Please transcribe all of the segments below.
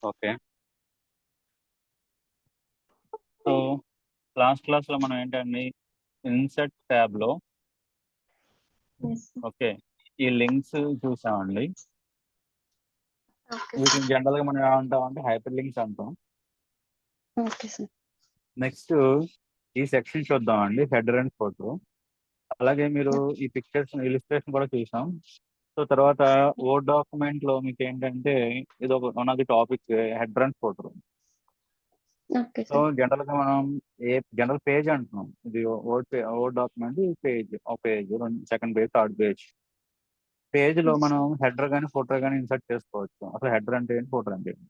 Okay. So, last క్లాస్‌లో మనం ఏంటండి, ఇన్సర్ట్ ట్యాబ్‌లో యెస్. ఓకే. ఈ లింక్స్ చూసామండి. ఓకే వీటిని సార్. జనరల్‌గా మనం ఏమంటామంటే హైపర్ లింక్స్ అంటాం. Okay sir. నెక్స్ట్ ఈ సెక్షన్ చూద్దామండి. Header and photo. అలాగే మీరు యాహ్! ఈ పిక్చర్స్ ఇలిస్ట్రేషన్ కూడా చూసాం. సో, తర్వాత వర్డ్ డాక్యుమెంట్‌లో మీకేంటంటే ఇదొక one of the topic header and photo. Okay so, sir. జనరల్‌గా మనం జనరల్ పేజ్ అంటున్నాం. ఇది వర్డ్ డాక్యుమెంట్ పేజ్. ఒక page, second page, third page. పేజ్‌లో యెస్. మనం హెడర్ గాని, ఫుటర్ గాని ఇన్సర్ట్ చేసుకోవచ్చు. అసలు హెడర్ అంటే ఏంటి? ఫుటర్ అంటే ఏంటి?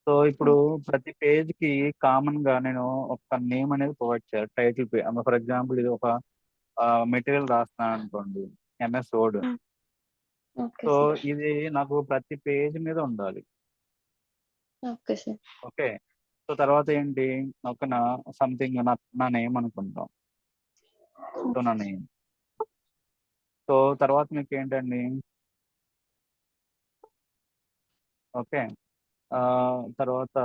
సో, ఇప్పుడు ఓకే. ప్రతి పేజ్‌కి కామన్‌గా నేను ఒక నేమ్ అనేది ప్రొవైడ్ చేయాలి. టైటిల్ ఫర్ ఎగ్జాంపుల్ ఇది ఒక మెటీరియల్ రాస్తున్నాననుకోండి. MS Word. Hmm. Okay so, sir. ఇది నాకు ప్రతి పేజ్ మీద ఉండాలి. Okay sir. ఓకే. సో, తర్వాత ఏంటి? ఒక సంథింగ్ నా నేమ్ అనుకుందాం. సో, నా నేమ్. సో, తర్వాత మీకేంటండి? ఓకే. తర్వాత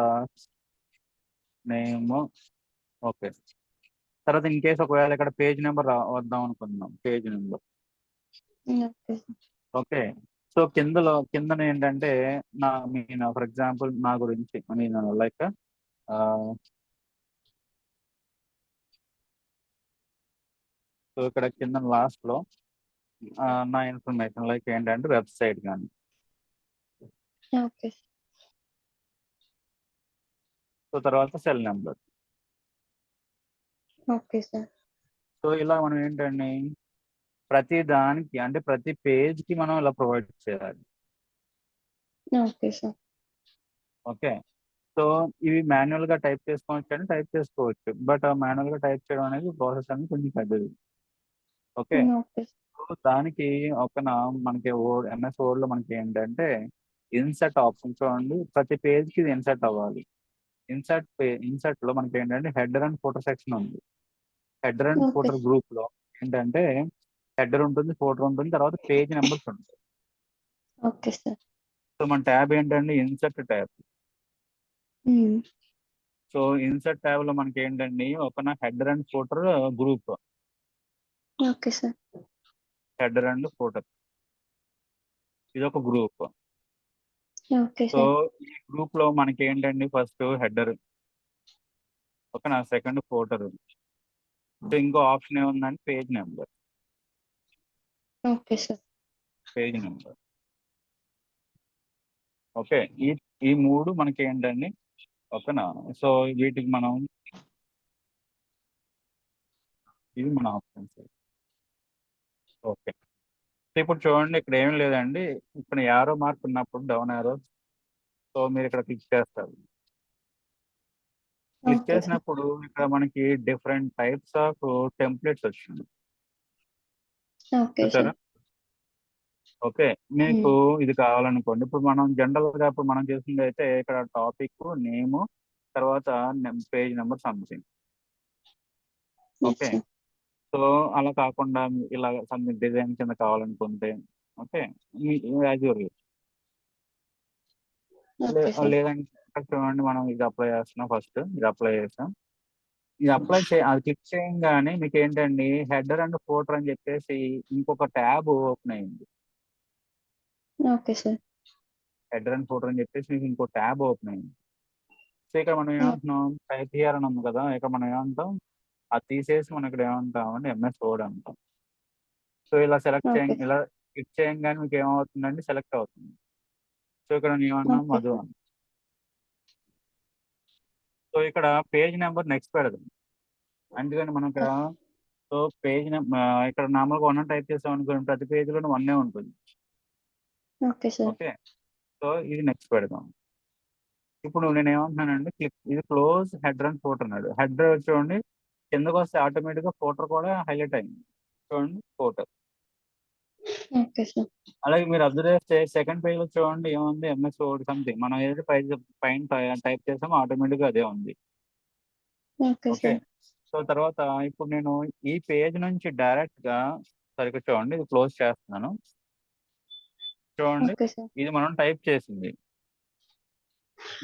నేమ్ ఓకే. తర్వాత ఇన్ కేస్ ఒకవేళ ఇక్కడ పేజ్ నంబర్ వద్దాం అనుకుందాం. Page number. Okay sir. Okay. So, కిందన ఏంటంటే ఫర్ ఎగ్జాంపుల్ నా గురించి నేను లైక్ ఆహ్, సో, ఇక్కడ కింద లాస్ట్‌లో నా ఇన్ఫర్మేషన్ లైక్ ఏంటంటే వెబ్‌సైట్ గాని. ఓకే. సో, తర్వాత cell number. Okay sir. So, ఇలా మనం ఏంటండి ప్రతి దానికి అంటే ప్రతి పేజ్‌కి మనం ఇలా ప్రొవైడ్ చేయాలి. Okay sir. ఓకే. సో, ఇవి మాన్యుయల్‌గా టైప్ చేసుకోవచ్చంటే టైప్ చేసుకోవచ్చు. బట్ మాన్యుయల్‌గా టైప్ చేయడం అనేది ప్రాసెస్ అనేది కొంచెం పెద్దది. ఓకే. ఓకే. సో, దానికి మనకి ఎంఎస్ వర్డ్‌లో మనకి ఏంటంటే ఇన్సర్ట్ ఆప్షన్ చూడండి. ప్రతి పేజ్‌కి ఇది ఇన్సర్ట్ అవ్వాలి. ఇన్సర్ట్‌లో మనకేంటంటే హెడర్ అండ్ ఫూటర్ సెక్షన్ ఉంది. Header and okay. ఫూటర్ గ్రూప్‌లో ఏంటంటే హెడర్ ఉంటుంది, ఫూటర్ ఉంటుంది. తర్వాత పేజ్ నంబర్స్ ఉంటాయి. Okay sir. సో, మన ట్యాబ్ ఏంటంటే insert tab. Hmm. So, insert ట్యాబ్‌లో మనకేంటండి header and footer group. Okay sir. Header and footer. ఇదొక గ్రూప్. Okay so, sir. ఈ గ్రూప్‌లో మనకేంటండి first header. Second footer. So, ఇంకో ఆప్షన్ ఏముందంటే page number. Okay sir. Page number. Okay. ఈ ఈ 3 మనకేంటండి ఓకేనా. సో, వీటికి మనం ఇవి మన ఆప్షన్స్. ఓకే. సో, ఇప్పుడు చూడండి ఇక్కడ ఏమి లేదండి. ఇక్కడ యారో మార్క్ ఉన్నప్పుడు డౌన్ యారో. సో, మీరిక్కడ క్లిక్ చేస్తారు. Click okay sir. చేసినప్పుడు ఇక్కడ మనకి డిఫరెంట్ టైప్స్ ఆఫ్ టెంప్లేట్స్ వచ్చింది. ఓకే చూసారా? సార్. ఓకే. మీకు హ్మ్. ఇది కావాలనుకోండి. ఇప్పుడు మనం చేసిందైతే ఇక్కడ టాపిక్, నేమ్ తర్వాత page number something. Yes okay. Sir. So, అలా కాకుండా ఇలా సంథింగ్ డిజైన్ కింద కావాలనుకుంటే ఓకే. మీ as your wish. Okay sir. లేదంటే ఇక్కడ చూడండి మనం ఇది అప్లై చేస్తున్నాం ఫస్ట్. ఇది అప్లై చేసాం. ఇది అది క్లిక్ చేయంగానే మీకేంటండి హెడర్ అండ్ ఫూటర్ అని చెప్పేసి ఇంకొక ట్యాబ్ ఓపెన్ అయింది. Okay sir. Header and footer అని చెప్పేసి మీకు ఇంకో ట్యాబ్ ఓపెన్ అయింది. సో, ఇక్కడ మనం ఓహ్! ఏమంటున్నాం టైప్ హియర్ అని ఉంది కదా! ఇక్కడ మనం ఏమంటాం అది తీసేసి మనం ఇక్కడ ఏమంటామంటే ఎంఎస్ వర్డ్ అంటాం. So, okay. ఇలా క్లిక్ చేయంగానే మీకు ఏమవుతుందంటే సెలెక్ట్ అవుతుంది. సో, ఇక్కడ ఏమన్నాం ఓకే మధు సార్. అని. సో, ఇక్కడ పేజ్ నంబర్ నెక్స్ట్ పెడదాం. అందుకని మనం ఇక్కడ సో, ఇక్కడ నార్మల్‌గా 1 అని టైప్ చేసామనుకోండి ప్రతి పేజ్‌లోను 1 ఉంటుంది. Okay sir. ఓకే. సో, ఇది నెక్స్ట్ పెడదాం. ఇప్పుడు నేనేమంటున్నానంటే ఇది క్లోజ్ హెడర్ అండ్ ఫూటర్ అన్నాడు. హెడర్ చూడండి కిందకొస్తే ఆటోమేటిక్‌గా ఫూటర్ కూడా హైలైట్ అయింది. చూడండి ఫూటర్. Okay sir. అలాగే మీరు అబ్జర్వ్ చేస్తే సెకండ్ పేజ్‌లో చూడండి ఏముంది ఎంఎస్ వర్డ్ సంథింగ్. మనం ఏదైతే పైన టైప్ చేసామో ఆటోమేటిక్‌గా అదే ఉంది. Okay okay. సార్. సో, తర్వాత ఇప్పుడు నేను ఈ పేజ్ నుంచి డైరెక్ట్‌గా సరిగ్గా చూడండి ఇది క్లోజ్ చేస్తున్నాను. చూడండి ఓకే సార్. ఇది మనం టైప్ చేసింది.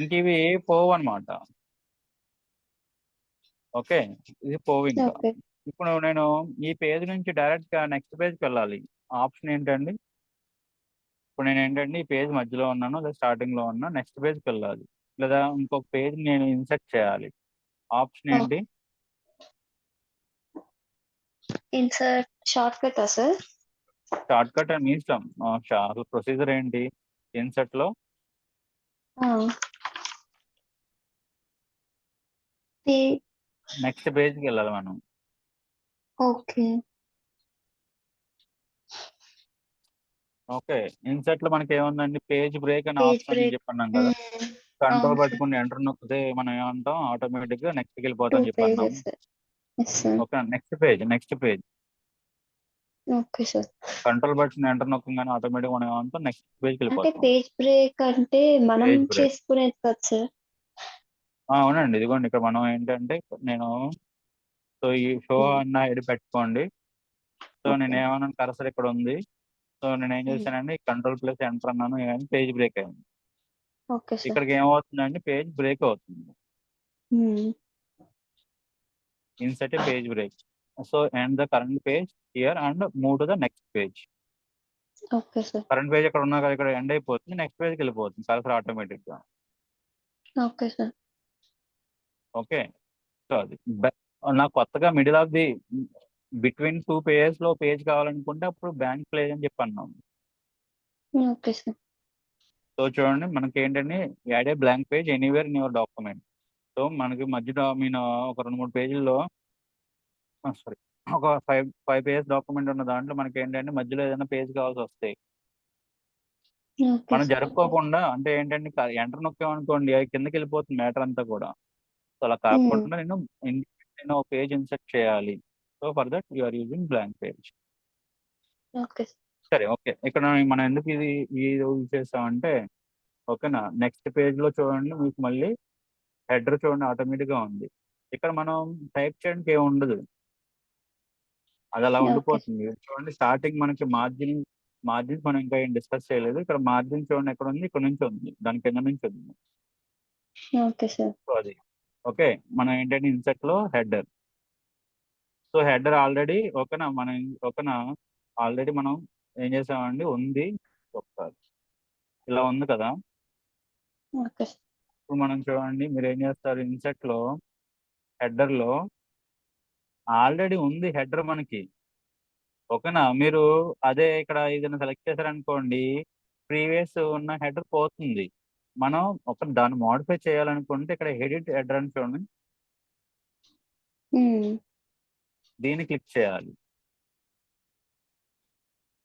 ఇంక ఇవి పోవు అనమాట. ఓకే, ఇది పోవు ఇంకా. ఓకే. ఇప్పుడు నేను ఈ పేజ్ నుంచి డైరెక్ట్ గా నెక్స్ట్ పేజ్కి వెళ్ళాలి. ఆప్షన్ ఏంటండి? ఇప్పుడు నేను ఏంటంటే ఈ పేజ్ మధ్యలో ఉన్నాను, లేదా స్టార్టింగ్ లో ఉన్నా, నెక్స్ట్ పేజ్కి వెళ్ళాలి, లేదా ఇంకొక పేజ్ నేను ఇన్సర్ట్ చేయాలి. ఆప్షన్ ఏంటి? ఇన్సర్ట్ షార్ట్ కటా సార్? షార్ట్ కట్ అని మీ ఇష్టం. అసలు ప్రొసీజర్ ఏంటి ఇన్సర్ట్ లో? నెక్స్ట్ పేజ్కి వెళ్ళాలి మనం. ఓకే. ఓకే, ఇన్సర్ట్ లో మనకి ఏముందండి, పేజ్ బ్రేక్ అనే పేజ్ ఆప్షన్ బ్రేక్. చెప్పన్నాం కదా. కంట్రోల్ అవును సార్. పట్టుకుని ఎంటర్ నొక్కితే మనం ఏమంటాం, ఆటోమేటిక్ గా నెక్స్ట్కి 2 వెళ్ళిపోతాం చెప్పన్నాం. Pages. Yes sir. Okay, next page, next page. Okay sir. Control button enter నొక్కగానే ఆటోమేటిక్ మనం ఏమంటాం, నెక్స్ట్ పేజ్కి అంటే వెళ్ళిపోతాం. పేజ్ బ్రేక్ అంటే మనం పేజ్ బ్రేక్, చేసుకునేది కదా సార్? అవునండి. ఇదిగోండి ఇక్కడ మనం ఏంటంటే, నేను సో ఈ షో అన్న ఐడి పెట్టుకోండి. సో నేను ఓకే. ఏమన్నాను, కర్సర్ ఇక్కడ ఉంది. సో నేను ఏం చేశానండి, కంట్రోల్ ప్లస్ ఎంటర్ అన్నాను, ఏమైంది, పేజ్ బ్రేక్ అయింది. Okay sir. ఇక్కడికి ఏమవుతుందండి, పేజ్ బ్రేక్ అవుతుంది. Insert page break. So end the current page here and move to the next page. Okay sir. Current page ఇక్కడ ఉన్నా కదా, ఇక్కడ ఎండ్ అయిపోతుంది, నెక్స్ట్ పేజ్కి వెళ్ళిపోతుంది కర్సర్ ఆటోమేటిక్ గా. Okay sir. ఓకే, సో అది నాకు కొత్తగా middle of the between 2 pages లో పేజ్ కావాలనుకుంటే అప్పుడు బ్యాంక్ ప్లేజ్ అని చెప్పి అన్నాం. Okay sir. సో చూడండి, మనకి ఏంటంటే add A blank page anywhere in your document. So మనకి మధ్యలో మీన్ ఒక 2-3 పేజీల్లో, సారీ, ఒక 5 పేజ్ డాక్యుమెంట్ ఉన్న దాంట్లో మనకి ఏంటంటే మధ్యలో ఏదైనా పేజ్ కావాల్సి వస్తాయి. ఓకే మనం సార్. జరుపుకోకుండా అంటే ఏంటంటే ఎంటర్ నొక్కామనుకోండి, అది కిందకి వెళ్ళిపోతుంది మ్యాటర్ అంతా కూడా. సో అలా కాకుండా నేను ఒక పేజ్ ఇన్సర్ట్ చేయాలి. So for that you are using blank page. Okay. సరే, ఓకే, ఇక్కడ మనం ఎందుకు ఇది యూజ్ చేస్తామంటే, ఓకేనా, నెక్స్ట్ పేజ్ లో చూడండి, మీకు మళ్ళీ హెడర్ చూడండి ఆటోమేటిక్ గా ఉంది. ఇక్కడ మనం టైప్ చేయడానికి ఏమి ఉండదు, అది అలా ఓకే. ఉండిపోతుంది. చూడండి, స్టార్టింగ్ మనకి మార్జిన్స్ మనం ఇంకా ఏం డిస్కస్ చేయలేదు. ఇక్కడ మార్జిన్ చూడండి ఎక్కడ ఉంది, ఇక్కడ నుంచి ఉంది, దాని కింద నుంచి ఉంది. Okay sir. సో అది ఓకే. మనం ఏంటంటే ఇన్సెట్ లో హెడర్. సో హెడర్ ఆల్రెడీ ఓకేనా, ఆల్రెడీ మనం ఏం చేసామండి, ఉంది ఒకసారి ఇలా ఉంది కదా. ఓకే. ఇప్పుడు మనం చూడండి, మీరు ఏం చేస్తారు, ఇన్సెట్ లో హెడర్ లో ఆల్రెడీ ఉంది హెడర్ మనకి. ఓకేనా, మీరు అదే ఇక్కడ ఏదైనా సెలెక్ట్ చేశారనుకోండి, ప్రీవియస్ ఉన్న హెడర్ పోతుంది. మనం దాన్ని మోడిఫై చేయాలనుకుంటే ఇక్కడ ఎడిట్ హెడర్ అని చూడండి, దీన్ని క్లిక్ చేయాలి.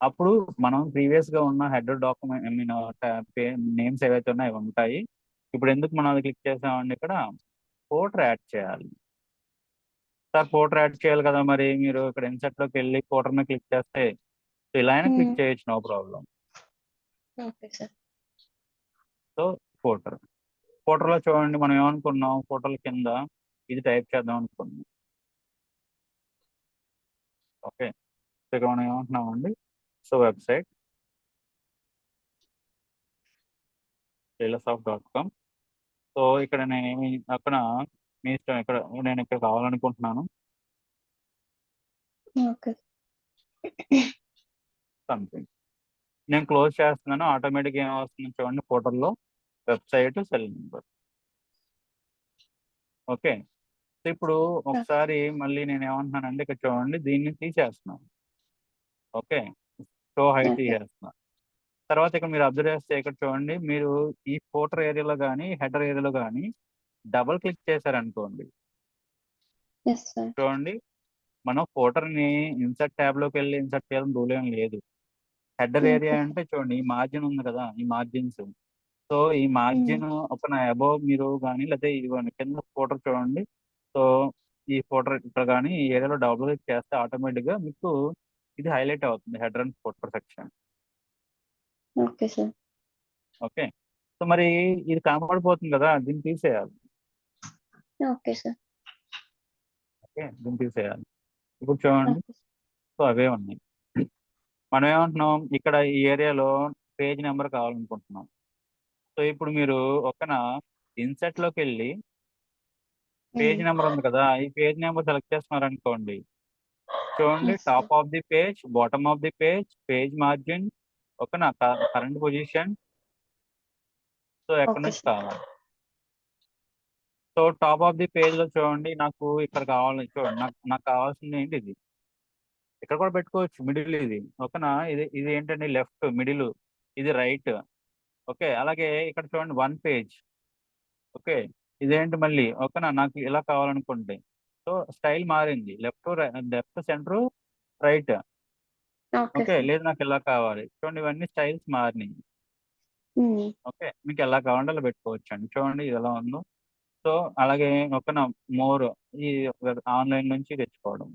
అప్పుడు మనం ప్రీవియస్ గా ఉన్న header document I mean names ఏవైతే ఉన్నాయో అవి ఉంటాయి. ఇప్పుడు ఎందుకు మనం అది క్లిక్ చేసామండి, ఇక్కడ ఫోటో యాడ్ చేయాలి. సార్ ఫోటో యాడ్ చేయాలి కదా, మరి మీరు ఇక్కడ ఇన్సర్ట్ లోకి వెళ్ళి ఫోటో మీద క్లిక్ చేస్తే ఇలా అయినా క్లిక్ చేయొచ్చు, no problem. Okay sir. So ఫోటోలో చూడండి, మనం ఏమనుకున్నాం, ఫోటోల కింద ఇది టైప్ చేద్దాం అనుకున్నాం. ఓకే, ఇక్కడ మనం ఏమంటున్నామండి, సో వెబ్సైట్ tailorsoft.com. సో ఇక్కడ నేనేమి అక్కడ మీ ఇష్టం, ఇక్కడ నేను ఇక్కడ కావాలనుకుంటున్నాను ఓకే. సంథింగ్. నేను క్లోజ్ చేస్తున్నాను, ఆటోమేటిక్ ఏమవుతుంది చూడండి, ఫోటోలో website cell number. Okay, so ఇప్పుడు ఒకసారి మళ్ళీ నేను ఏమంటున్నానంటే, ఇక్కడ చూడండి, దీన్ని తీసేస్తున్నాను. Okay, show height okay. తీసేస్తున్నాను. తర్వాత ఇక్కడ మీరు అబ్జర్వ్ చేస్తే ఇక్కడ చూడండి, మీరు ఈ ఫోటో ఏరియాలో కానీ హెడర్ ఏరియాలో కానీ డబుల్ క్లిక్ చేశారనుకోండి, ఎస్ సార్. చూడండి, మనం ఫోటోని ఇన్సర్ట్ ట్యాబ్ లోకి వెళ్ళి ఇన్సర్ట్ చేయాలని రూల్ ఏం లేదు. Header area okay. అంటే చూడండి, ఈ మార్జిన్ ఉంది కదా, ఈ మార్జిన్స్. సో ఈ మార్జిన్ ఒక అబోవ్ మీరు కానీ, లేకపోతే ఇదిగోండి కింద ఫోటో చూడండి. సో ఈ ఫోటో ఇక్కడ కానీ ఈ ఏరియాలో డబుల్ క్లిక్ చేస్తే ఆటోమేటిక్ గా మీకు ఇది హైలైట్ అవుతుంది, header and photo section. Okay sir. Okay, so మరి ఇది కనపడిపోతుంది కదా, దీన్ని తీసేయాలి. Okay sir. ఓకే, దీన్ని తీసేయాలి. ఇప్పుడు చూడండి, సో అవే ఉన్నాయి. మనం ఏమంటున్నాం, ఇక్కడ ఈ ఏరియాలో పేజ్ నెంబర్ కావాలనుకుంటున్నాం. సో ఇప్పుడు మీరు ఒకన ఇన్సర్ట్ లోకి వెళ్ళి పేజ్ నెంబర్ ఉంది కదా, ఈ పేజ్ నెంబర్ సెలెక్ట్ చేస్తున్నారు అనుకోండి. చూడండి, Yes, sir. Top of the page, bottom of the page, page margin, ఓకేనా, కరెంట్ పొజిషన్. సో ఎక్కడి Okay, నుంచి sir. కావాలి? So top of the page లో చూడండి, నాకు ఇక్కడ కావాలి. చూడండి, నాకు కావాల్సింది ఏంటి ఇది. ఇక్కడ కూడా పెట్టుకోవచ్చు, మిడిల్ ఇది, ఓకేనా. ఇది ఏంటండి, లెఫ్ట్, మిడిల్, ఇది రైట్. ఓకే, అలాగే ఇక్కడ చూడండి 1 పేజ్. ఓకే, ఇదేంటి మళ్ళీ, ఓకేనా, నాకు ఇలా కావాలనుకుంటే. సో స్టైల్ మారింది, left centre right. Okay, okay, sir. లేదు నాకు ఇలా కావాలి. చూడండి, ఇవన్నీ స్టైల్స్ మారినాయి. ఓకే, మీకు ఎలా కావాలంటే అలా పెట్టుకోవచ్చు అండి. చూడండి ఇది ఎలా ఉందో. సో అలాగే ఒక మోర్, ఈ ఆన్లైన్ నుంచి తెచ్చుకోవడం.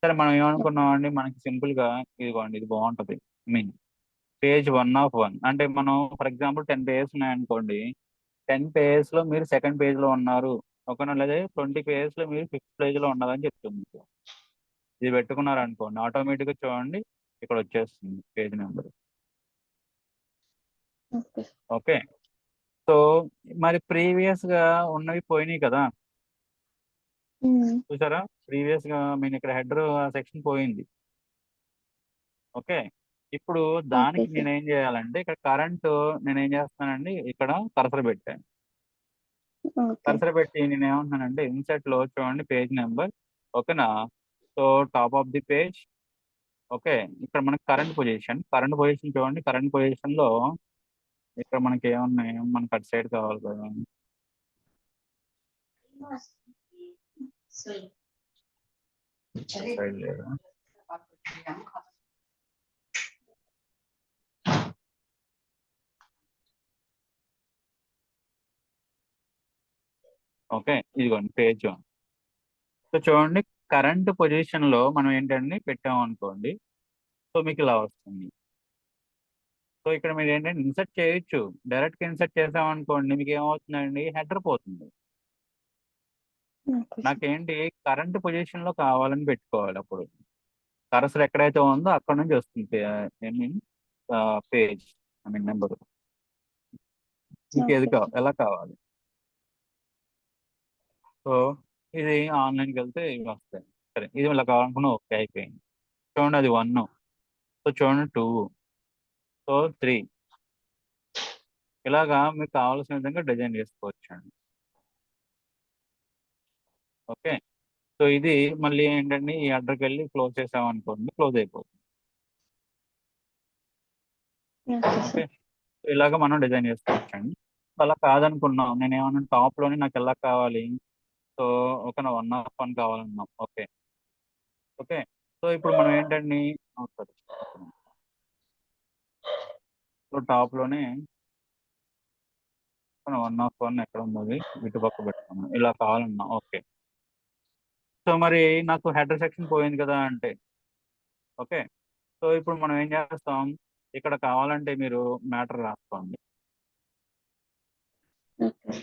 సరే, మనం ఏమనుకున్నాం అండి, మనకి సింపుల్ గా ఇదిగోండి, ఇది బాగుంటది. మీన్ పేజ్ 1 అంటే మనం ఫర్ ఎగ్జాంపుల్ 10 పేజెస్ ఉన్నాయనుకోండి. 10 పేజెస్ లో మీరు సెకండ్ పేజ్ లో ఉన్నారు, ఓకేనా, లేదా 20 పేజెస్ లో మీరు ఫిఫ్త్ పేజ్ లో ఉన్నారని చెప్తుంది మీకు. ఇది పెట్టుకున్నారు అనుకోండి, ఆటోమేటిక్ గా చూడండి ఇక్కడ వచ్చేస్తుంది page number. Okay. Okay, so మరి ప్రీవియస్ గా ఉన్నవి పోయినాయి కదా, చూసారా. ప్రీవియస్ గా నేను ఇక్కడ హెడర్ సెక్షన్ పోయింది. ఓకే, ఇప్పుడు Okay, దానికి sir. నేను ఏం చేయాలంటే, ఇక్కడ కరెంట్ నేను ఏం చేస్తానండి, ఇక్కడ కర్సర్ పెట్టాను. Okay. కర్సర్ పెట్టి నేను ఏమంటున్నానంటే, ఇన్సెట్ లో చూడండి పేజ్ నెంబర్, ఓకేనా. So top of the page. Okay, ఇక్కడ మనకి కరెంట్ పొజిషన్ చూడండి. కరెంట్ పొజిషన్ లో ఇక్కడ మనకి ఏమున్నాయి, మనకి అటు సైడ్ కావాలి కదా. అటు సైడ్ లేదా, ఓకే, ఇదిగోండి పేజ్. సో చూడండి, కరెంట్ పొజిషన్ లో మనం ఏంటంటే పెట్టాము అనుకోండి, సో మీకు ఇలా వస్తుంది. సో ఇక్కడ మీరు ఏంటంటే ఇన్సర్ట్ చేయొచ్చు, డైరెక్ట్ ఇన్సర్ట్ చేసామనుకోండి, మీకు ఏమవుతుందండి, హెడర్ పోతుంది. Okay, sir. నాకేంటి, కరెంట్ పొజిషన్ లో కావాలని పెట్టుకోవాలి. అప్పుడు కరసర్ ఎక్కడైతే ఉందో అక్కడ నుంచి వస్తుంది పేజ్, నెంబర్. మీకు Okay, sir. ఎలా కావాలి. సో ఇది ఆన్లైన్కి వెళ్తే ఇవి వస్తాయి. సరే, ఇది ఇలా కావాలనుకున్నా, ఓకే అయిపోయింది. చూడండి, అది 1. సో చూడండి 2. సో 3. ఇలాగా మీకు కావాల్సిన విధంగా డిజైన్ చేసుకోవచ్చు అండి. ఓకే, సో ఇది మళ్ళీ ఏంటంటే, ఈ అడ్రకి వెళ్ళి క్లోజ్ చేసామనుకోండి, క్లోజ్ అయిపోతుంది. Okay, okay, sir. సో ఇలాగ మనం డిజైన్ చేసుకోవచ్చు అండి. అలా కాదనుకున్నాం, నేను ఏమన్నా టాప్ లోని నాకు ఎలా కావాలి, సో ఒక 1 కావాలన్నాం. ఓకే, ఓకే, సో ఇప్పుడు మనం ఏంటండి, sorry. సో టాప్ లోనే 1 ఎక్కడ ఉన్నది, ఇటుపక్క పెట్టుకున్నాం, ఇలా కావాలన్నా. ఓకే, సో మరి నాకు హెడర్ సెక్షన్ పోయింది కదా అంటే, ఓకే, సో ఇప్పుడు మనం ఏం చేస్తాం, ఇక్కడ కావాలంటే మీరు మ్యాటర్ రాసుకోండి. Okay.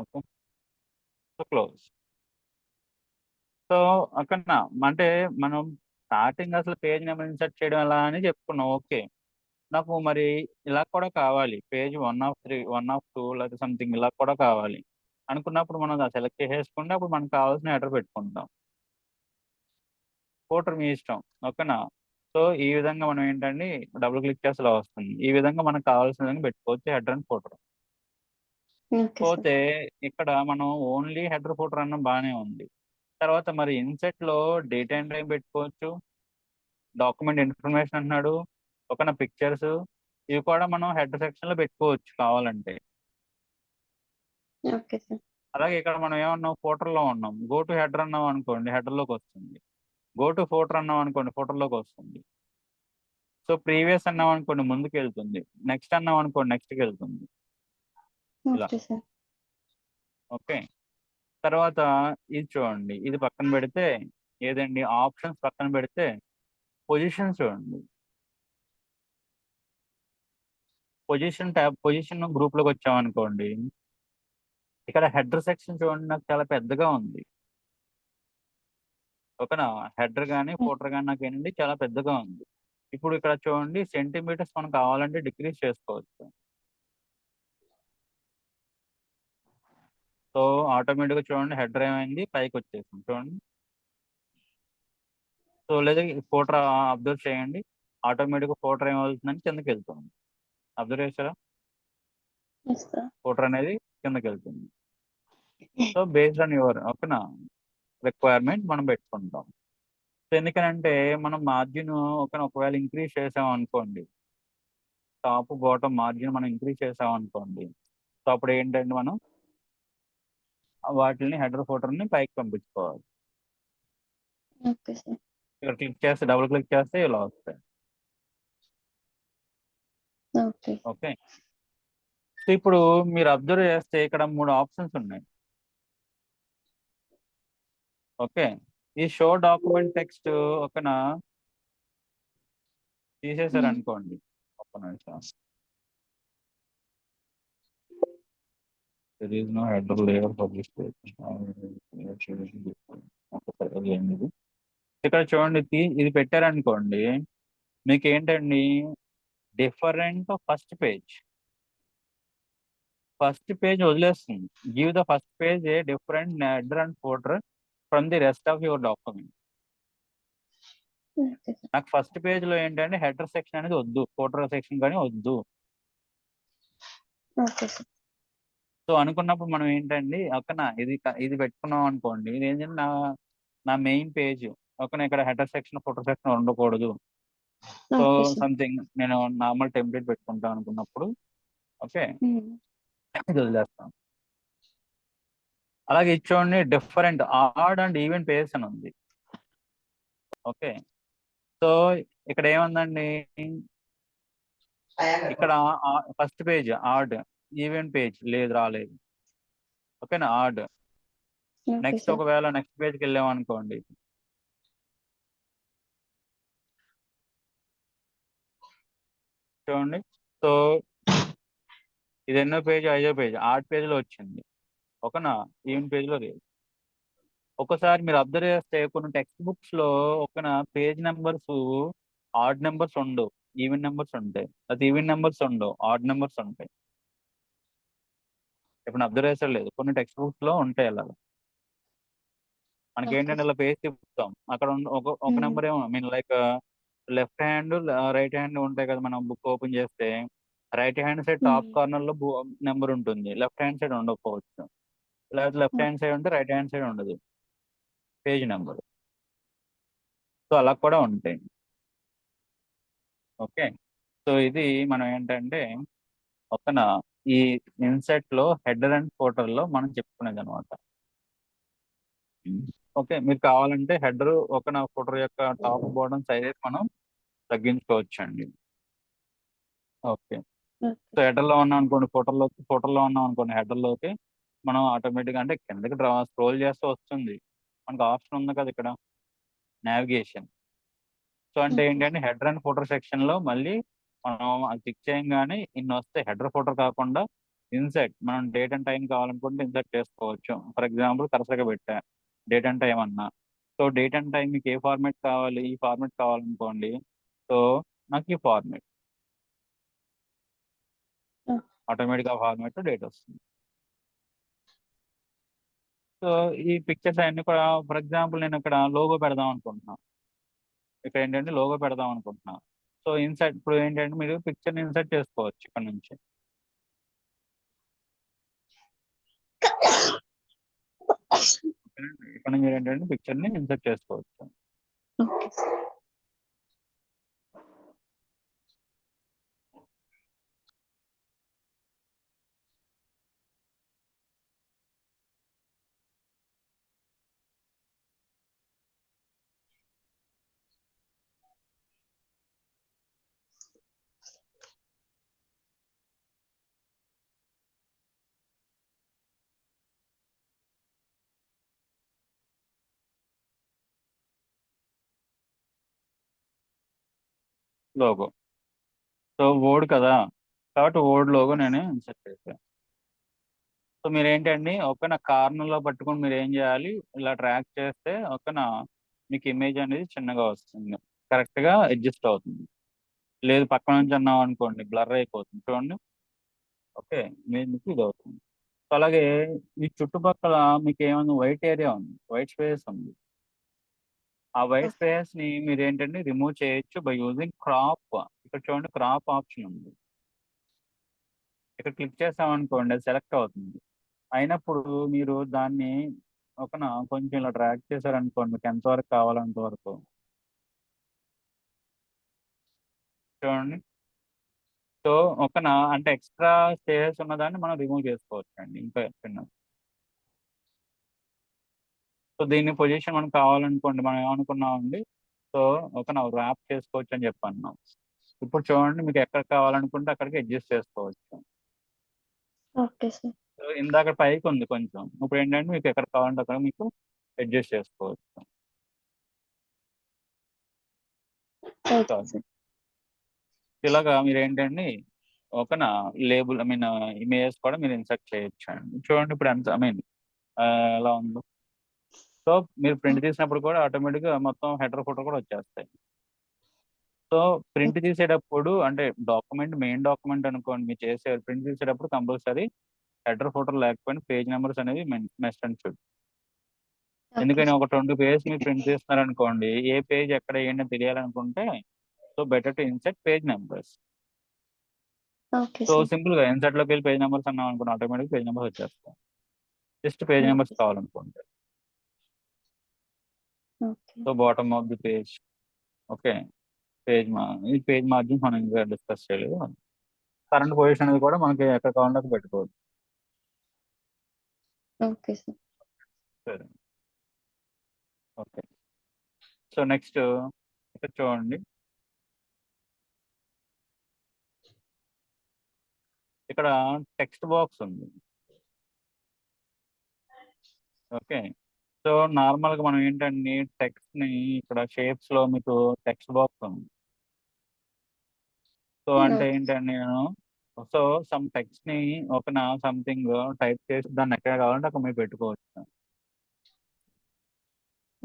Okay, so close. So అక్కడ అంటే మనం స్టార్టింగ్ అసలు పేజ్ నెంబర్ ఇన్సర్ట్ చేయడం ఎలా అని చెప్పుకున్నాం. ఓకే, నాకు మరి ఇలా కూడా కావాలి, పేజ్ 1 of 3, 1 of 2, లేదా సంథింగ్ ఇలా కూడా కావాలి అనుకున్నప్పుడు మనం అది సెలెక్ట్ చేసేసుకుంటే అప్పుడు మనకు కావాల్సిన హెడర్ పెట్టుకుంటాం. ఫోటర్ మీ ఇష్టం, ఓకేనా. సో ఈ విధంగా మనం ఏంటండి, డబుల్ క్లిక్ చేస్తే ఇలా వస్తుంది. ఈ విధంగా మనకు కావాల్సిన విధంగా పెట్టుకోవచ్చు హెడర్ అండ్ ఫోటర్. Okay, sir. పోతే ఇక్కడ మనం ఓన్లీ హెడర్ ఫోటర్ అన్న బాగానే ఉంది. తర్వాత మరి ఇన్సెట్ లో డేట్ అండ్ టైం పెట్టుకోవచ్చు, డాక్యుమెంట్ ఇన్ఫర్మేషన్ అంటున్నాడు, ఒక పిక్చర్స్, ఇవి కూడా మనం హెడ్ సెక్షన్ లో పెట్టుకోవచ్చు కావాలంటే. Okay, sir. అలాగే ఇక్కడ మనం ఏమన్నాం, ఫోటర్ లో ఉన్నాం, గో టు హెడర్ అన్నాం అనుకోండి, హెడర్ లోకి వస్తుంది. గో టు ఫోటర్ అన్నాం అనుకోండి, ఫోటర్ లోకి వస్తుంది. సో ప్రీవియస్ అన్నాం అనుకోండి, ముందుకు వెళ్తుంది. నెక్స్ట్ అన్నాం అనుకోండి, నెక్స్ట్కి వెళ్తుంది. ఇలా. Okay, sir. ఓకే, తర్వాత ఇది చూడండి, ఇది పక్కన పెడితే, ఏదండి ఆప్షన్స్ పక్కన పెడితే పొజిషన్ చూడండి. పొజిషన్ గ్రూప్ లోకి వచ్చామనుకోండి, ఇక్కడ హెడర్ సెక్షన్ చూడండి, నాకు చాలా పెద్దగా ఉంది. ఓకేనా. హెడర్ కానీ ఫోటర్ కానీ నాకు ఏంటంటే చాలా పెద్దగా ఉంది. ఇప్పుడు ఇక్కడ చూడండి సెంటీమీటర్స్ మనం కావాలంటే డిక్రీజ్ చేసుకోవచ్చు. సో ఆటోమేటిక్గా చూడండి హెడర్ ఏమైంది పైకి వచ్చేసింది చూడండి. సో లేదా ఫోటర్ అబ్జర్వ్ చేయండి, ఆటోమేటిక్గా ఫోటర్ ఏమవుతుందని కిందకి వెళ్తుంది. అబ్జర్వ్ చేశారా? Yes, sir. ఫోటర్ అనేది కిందకి వెళ్తుంది. సో బేస్డ్ ఆన్ యువర్ ఓకేనా రిక్వైర్మెంట్ మనం పెట్టుకుంటాం. సో ఎందుకనంటే మనం మార్జిన్ ఒకవేళ ఇంక్రీజ్ చేసాం అనుకోండి, టాప్ బాటమ్ మార్జిన్ మనం ఇంక్రీజ్ చేసాం అనుకోండి, సో అప్పుడు ఏంటంటే మనం వాటిని హెడర్ ఫోటర్ని పైకి పంపించుకోవాలి. Okay, sir. ఇక్కడ క్లిక్ చేస్తే డబుల్ క్లిక్ చేస్తే ఇలా వస్తాయి. Okay. ఓకే. సో ఇప్పుడు మీరు అబ్జర్వ్ చేస్తే ఇక్కడ 3 ఆప్షన్స్ ఉన్నాయి. ఓకే. ఈ షో డాక్యుమెంట్ టెక్స్ట్ ఓకేనా తీసేశారు అనుకోండి, ఒక్క నిమిషం. There is no header layer published. ఇక్కడ చూడండి ఇది పెట్టారనుకోండి, మీకు ఏంటండి డిఫరెంట్ ఫస్ట్ పేజ్ వదిలేస్తుంది. Give the first page a different header and footer from the rest of your document. Okay, sir. నాకు ఫస్ట్ పేజ్ లో ఏంటంటే హెడర్ సెక్షన్ అనేది వద్దు, ఫోటర్ సెక్షన్ కానీ వద్దు. Okay, sir. సో అనుకున్నప్పుడు మనం ఏంటండి ఓకేనా ఇది పెట్టుకున్నాం అనుకోండి, ఇది ఏంటంటే నా మెయిన్ పేజ్ ఓకేనా, ఇక్కడ హెడర్ సెక్షన్ ఫోటర్ సెక్షన్ ఉండకూడదు. So Okay, sir. సంథింగ్ నేను నార్మల్ టెంప్లెట్ పెట్టుకుంటాం అనుకున్నప్పుడు ఓకే ఇది వదిలేస్తాం. అలాగే ఇచ్చోండి different odd and even page అని ఉంది. ఓకే. సో ఇక్కడ ఏముందండి, ఇక్కడ first page odd, even page లేదు, రాలేదు. ఓకేనా ఆడ్. Okay, next sir. ఒకవేళ నెక్స్ట్ పేజ్కి వెళ్ళాం అనుకోండి, చూడండి. సో ఇది ఎన్నో పేజ్, 5వ పేజ్, ఆడ్ పేజ్లో వచ్చింది ఓకేనా, ఈవెంట్ పేజ్లో లేదు. ఒకసారి మీరు అబ్జర్వ్ చేస్తే కొన్ని టెక్స్ట్ బుక్స్ లో ఓకేనా పేజ్ నెంబర్స్ ఆడ్ నెంబర్స్ ఉండవు, ఈవెన్ నెంబర్స్ ఉంటాయి. అది ఈవెన్ నెంబర్స్ ఉండవు, ఆడ్ నెంబర్స్ ఉంటాయి. ఇప్పుడు అబ్జర్వ్ చేసే లేదు, కొన్ని టెక్స్ట్ బుక్స్ లో ఉంటాయి అలా. మనకి ఏంటంటే ఇలా పేజ్ తిప్పుతాం, అక్కడ ఒక నెంబర్ ఏమో mean like left hand right hand ఉంటాయి కదా, మనం బుక్ ఓపెన్ చేస్తే right hand side top corner లో నెంబర్ ఉంటుంది, లెఫ్ట్ హ్యాండ్ సైడ్ ఉండకపోవచ్చు. లేకపోతే లెఫ్ట్ హ్యాండ్ సైడ్ ఉంటే రైట్ హ్యాండ్ సైడ్ ఉండదు పేజ్ నెంబర్. సో అలా కూడా ఉంటాయి. ఓకే. సో ఇది మనం ఏంటంటే ఓకేనా ఈ ఇన్సెట్ లో హెడర్ అండ్ ఫోటర్ లో మనం చెప్పుకునేది అనమాట. ఓకే. మీరు కావాలంటే హెడర్ ఓకేనా ఫోటర్ యొక్క టాప్ బాటమ్ సైజెస్ మనం తగ్గించుకోవచ్చు అండి. ఓకే. సో హెడర్ లో ఉన్నాం అనుకోండి, ఫోటోలో ఉన్నాం అనుకోండి, హెడర్ లోకి మనం ఆటోమేటిక్గా అంటే కిందకి స్క్రోల్ చేస్తే వస్తుంది, మనకు ఆప్షన్ ఉంది కదా ఇక్కడ నావిగేషన్. సో అంటే ఏంటంటే హెడర్ అండ్ ఫోటర్ సెక్షన్ లో మళ్ళీ మనం అది క్లిక్ చేయగానే ఇన్ని వస్తాయి. హెడర్ ఫోటర్ కాకుండా ఇన్సెట్ మనం డేట్ అండ్ టైం కావాలనుకుంటే ఇన్సెట్ చేసుకోవచ్చు. ఫర్ ఎగ్జాంపుల్ కరెక్ట్గా పెట్టా డేట్ అండ్ టైం అన్నా, సో డేట్ అండ్ టైం మీకు ఏ ఫార్మేట్ కావాలి, ఈ ఫార్మేట్ కావాలనుకోండి, సో నాకు ఈ ఫార్మేట్ ఆటోమేటిక్గా ఫార్మేట్ డేట్ వస్తుంది. సో ఈ పిక్చర్స్ అన్ని కూడా ఫర్ ఎగ్జాంపుల్ నేను ఇక్కడ లోగో పెడదాం అనుకుంటున్నాను, ఇక్కడ ఏంటంటే లోగో పెడదాం అనుకుంటున్నాను. సో ఇన్సర్ట్ ఇప్పుడు ఏంటంటే మీరు పిక్చర్ని ఇన్సర్ట్ చేసుకోవచ్చు ఇక్కడ నుంచి. ఇక్కడ నుంచి ఏంటంటే పిక్చర్ని ఇన్సర్ట్ చేసుకోవచ్చు. Okay, sir. Logo. So word కదా కాబట్టి వర్డ్ లోగో నేను ఇన్సర్ట్ చేశాను. సో మీరు ఏంటండి ఓకేనా కార్నర్లో పట్టుకొని మీరు ఏం చేయాలి, ఇలా ట్రాక్ చేస్తే ఓకేనా మీకు ఇమేజ్ అనేది చిన్నగా వస్తుంది, కరెక్ట్గా అడ్జస్ట్ అవుతుంది. లేదు పక్కన నుంచి అన్నాం అనుకోండి బ్లర్ అయిపోతుంది చూడండి. ఓకే, మీకు ఇది అవుతుంది. సో అలాగే ఈ చుట్టుపక్కల మీకు ఏమైనా వైట్ ఏరియా ఉంది, వైట్ స్పేస్ ఉంది. ఆ వైట్ స్పేస్ ని మీరు ఏంటంటే రిమూవ్ చేయొచ్చు బై యూజింగ్ క్రాప్. ఇక్కడ చూడండి క్రాప్ ఆప్షన్ ఉంది, ఇక్కడ క్లిక్ చేసామనుకోండి అది సెలెక్ట్ అవుతుంది. అయినప్పుడు మీరు దాన్ని కొంచెం ఇలా డ్రాగ్ చేశారనుకోండి, మీకు ఎంతవరకు కావాలంత వరకు చూడండి. సో అంటే ఎక్స్ట్రా స్పేస్ ఉన్నదాన్ని మనం రిమూవ్ చేసుకోవచ్చు అండి ఇంకా చిన్న. సో దీన్ని పొజిషన్ మనకు కావాలనుకోండి, మనం ఏమనుకున్నామండి, సో ర్యాప్ చేసుకోవచ్చు అని చెప్పన్నాం. ఇప్పుడు చూడండి మీకు ఎక్కడ కావాలనుకుంటే అక్కడికి అడ్జస్ట్ చేసుకోవచ్చు. Okay sir. సో ఇందాక పైకి ఉంది కొంచెం, ఇప్పుడు ఏంటంటే మీకు ఎక్కడ కావాలంటే అక్కడ మీకు అడ్జస్ట్ చేసుకోవచ్చు. ఓకే చాలు. సార్. ఇలాగా మీరు ఏంటండి లేబుల్ ఇమేజెస్ కూడా మీరు ఇన్సర్ట్ చేయొచ్చు అండి. చూడండి ఇప్పుడు ఎంత ఎలా ఉందో. సో మీరు ప్రింట్ తీసినప్పుడు కూడా ఆటోమేటిక్గా మొత్తం హెడర్ ఫోటో కూడా వచ్చేస్తాయి. సో ప్రింట్ తీసేటప్పుడు అంటే మెయిన్ డాక్యుమెంట్ అనుకోండి, మీరు చేసే ప్రింట్ తీసేటప్పుడు కంపల్సరీ హెడర్ ఫోటో లేకపోయినా పేజ్ నెంబర్స్ అనేవి మెన్షన్ చూడు. ఎందుకని ఒక 20 పేజెస్ మీరు ప్రింట్ తీస్తున్నారనుకోండి, ఏ పేజ్ ఎక్కడ ఏంటో తెలియాలనుకుంటే so better to insert page numbers. Okay so sir. Simple గా ఇన్సర్ట్ లోకి వెళ్ళి పేజ్ నెంబర్స్ అన్నాం అనుకోండి, ఆటోమేటిక్ పేజ్ నెంబర్స్ వచ్చేస్తాయి. Just page numbers okay. కావాలనుకోండి. Okay. So bottom of the page. Okay, ఈ పేజ్ మార్జిన్ మనం ఇంకా డిస్కస్ చేయలేదు. కరెంట్ పొజిషన్ అనేది కూడా మనకి ఎక్కడ కావాలంటే అక్కడ పెట్టుకోవచ్చు. Okay sir. సరే, ఓకే. సో నెక్స్ట్ ఇక్కడ చూడండి, ఇక్కడ టెక్స్ట్ బాక్స్ ఉంది. ఓకే, సో నార్మల్ గా మనం ఏంటంటే టెక్స్ట్ ని ఇక్కడ షేప్స్ లో మీకు టెక్స్ట్ బాక్స్ ఉంది. సో అంటే ఓకే. ఏంటంటే నేను సో సమ్ టెక్స్ట్ ని సంథింగ్ టైప్ చేసి దాన్ని ఎక్కడ కావాలంటే అక్కడ మీరు పెట్టుకోవచ్చు.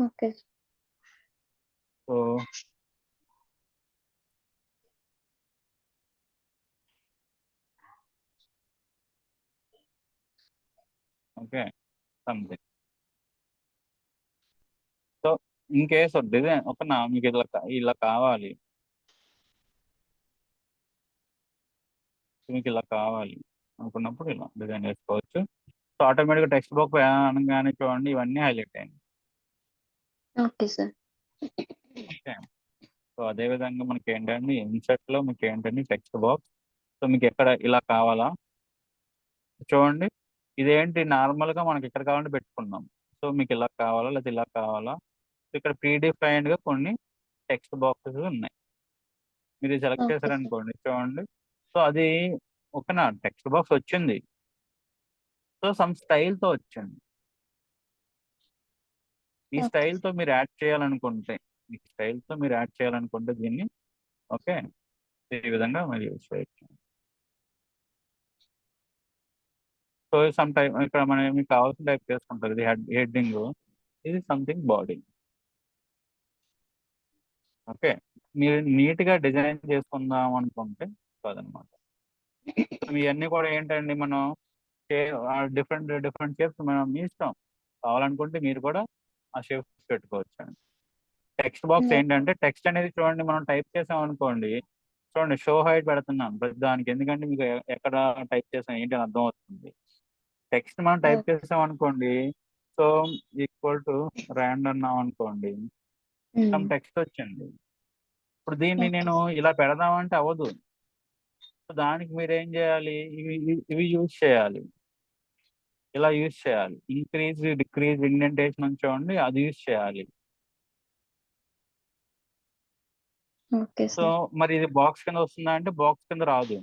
Okay. So okay, something. So in case design మీకు ఇలా కావాలి, మీకు ఇలా కావాలి అనుకున్నప్పుడు ఇలా డిజైన్ చేసుకోవచ్చు. సో ఆటోమేటిక్గా టెక్స్ట్ బాక్స్ అనగానే చూడండి ఇవన్నీ హైలైట్ అయ్యింది. Okay sir. ఓకే, సో అదే విధంగా మనకి ఏంటంటే ఇన్సర్ట్ లో మీకు ఏంటంటే టెక్స్ట్ బాక్స్. సో మీకు ఎక్కడ ఇలా కావాలా చూడండి, ఇదేంటి నార్మల్ గా మనకి ఎక్కడ కావాలంటే పెట్టుకున్నాం. సో మీకు ఇలా కావాలా లేదా ఇలా కావాలా, సో ఇక్కడ ప్రీడిఫైన్డ్ గా కొన్ని టెక్స్ట్ బాక్సెస్ ఉన్నాయి. మీరు సెలెక్ట్ ఓకే సార్. చేశారనుకోండి చూడండి, సో అది టెక్స్ట్ బాక్స్ వచ్చింది. సో సమ్ స్టైల్ తో వచ్చింది. ఈ ఓకే. స్టైల్ తో మీరు యాడ్ చేయాలనుకుంటే దీన్ని ఓకే ఈ విధంగా మీరు యూజ్ చేయొచ్చు. సో సమ్ టైప్ ఇక్కడ మీకు కావాల్సిన టైప్ చేసుకుంటారు. ఇది హెడ్డింగ్, ఇది సంథింగ్ బాడీ. ఓకే, మీరు నీట్ గా డిజైన్ చేసుకుందాం అనుకుంటే కాదనమాట. ఇవన్నీ కూడా ఏంటండి మనం డిఫరెంట్ డిఫరెంట్ షేప్స్ మనం మీ ఇష్టం, కావాలనుకుంటే మీరు కూడా ఆ షేప్స్ పెట్టుకోవచ్చు అండి. టెక్స్ట్ బాక్స్ ఏంటంటే టెక్స్ట్ అనేది చూడండి మనం టైప్ చేసాం అనుకోండి, చూడండి షో హైట్ పెడుతున్నాం ప్రతి దానికి, ఎందుకంటే మీకు ఎక్కడ టైప్ చేసాం ఏంటి అని అర్థం అవుతుంది. టెక్స్ట్ మనం టైప్ చేసాం అనుకోండి, సో ఈక్వల్ టు ర్యాండ్ అన్నాం అనుకోండి, సమ్ టెక్స్ట్ వచ్చింది. ఇప్పుడు దీన్ని నేను ఇలా పెడదామంటే అవ్వదు. సో దానికి మీరు ఏం చేయాలి, ఇవి యూజ్ చేయాలి, ఇలా యూజ్ చేయాలి. ఇంక్రీజ్ డిక్రీజ్ ఇండెంటేషన్ అని చూడండి, అది యూజ్ చేయాలి. Okay so sir. మరి ఇది బాక్స్ కింద వస్తుందా అంటే బాక్స్ కింద రాదు.